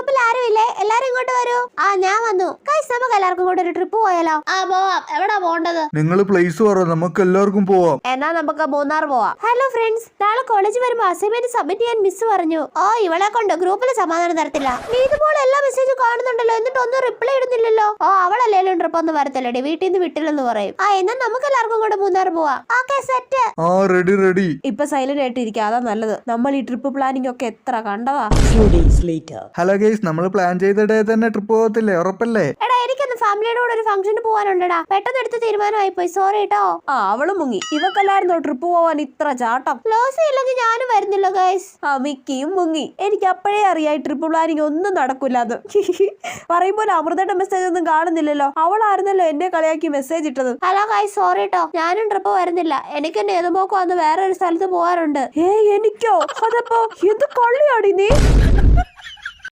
ഗ്രൂപ്പിൽ ആരുമില്ലേ? എല്ലാരും ഇങ്ങോട്ട് വരൂ. ആ ഞാൻ വന്നു. ഗയ്സ് നമുക്ക് എല്ലാവർക്കും കൂടെ ഒരു ട്രിപ്പ് പോയാലോ? ആ പോവാം. എവിടാ പോണ്ടത്? നിങ്ങൾ പ്ലേസ് പറ, നമുക്ക് എല്ലാവർക്കും പോവാം. എന്നാ നമുക്ക് മൂന്നാർ പോവാം. ഹലോ ഫ്രണ്ട്സ്, നാളെ കോളേജിൽ വരുമ്പോ അസൈൻമെന്റ് സബ്മിറ്റ് ചെയ്യാൻ മിസ് പറഞ്ഞു. ഓ ഇവളെ കൊണ്ട് ഗ്രൂപ്പിൽ സമാധാനം തരത്തില്ല. നീ ഇതുപോലെ എല്ലാ മെസ്സേജും കാണുന്നുണ്ടല്ലോ, എന്നിട്ട് ഒന്നും റിപ്ലൈ ഇടുന്നില്ലല്ലോ. ഓ അവളല്ലേലും ട്രിപ്പ് ഒന്നും വരത്തില്ലടി, വീട്ടിൽ നിന്ന് വിട്ടില്ലെന്ന് പറയും. ആ എന്നാ നമുക്ക് എല്ലാവർക്കും കൂടെ മൂന്നാർ പോവാം. Okay set. ആ റെഡി റെഡി. ഇപ്പൊ സൈലന്റ് ആയിട്ട് ഇരിക്കുക, അതാ നല്ലത്. നമ്മൾ ഈ ട്രിപ്പ് പ്ലാനിങ് ഒക്കെ എത്ര കണ്ടതാ. ഹലോ ഗൈസ്, നമ്മൾ പ്ലാൻ ചെയ്ത ഡേ തന്നെ ട്രിപ്പ് പോകത്തില്ലേ? ഉറപ്പല്ലേ? എടാ എനിക്കൊന്ന് ഫാമിലിയുടെ കൂടെ ഒരു ഫംഗ്ഷന് പോകാനുണ്ടടാ. പെട്ടെന്ന് എടുത്ത് തീരുമാനമായി പോയി, സോറി കേട്ടോ. ആ അവള് മുങ്ങി. ഇവക്കല്ലായിരുന്നോ ട്രിപ്പ് പോവാൻ ഇത്ര ചാട്ടം? ലോസി ഇല്ലെങ്കിൽ ഞാനും വരുന്നില്ല ഗൈസ്. ആ മിക്കിയും മുങ്ങി. എനിക്ക് അപ്പോഴേ അറിയാം ട്രിപ്പ് പ്ലാനിങ് ഒന്നും നടക്കില്ലാന്ന്. പറയുമ്പോൾ അമൃതയുടെ മെസ്സേജ് ഒന്നും കാണുന്നില്ലല്ലോ. അവളായിരുന്നല്ലോ എന്നെ കളിയാക്കി മെസ്സേജ് ഇട്ടത്. ഹലോ ഗൈസ്, സോറി കേട്ടോ, ഞാനും ട്രിപ്പ് വരുന്നില്ല. എനിക്ക് നേതുമ്പോക്ക് വന്ന് വേറെ ഒരു സ്ഥലത്ത് പോകാറുണ്ട്. എനിക്കോ? അതപ്പോ എന്ത് കള്ളിയാടി നീ?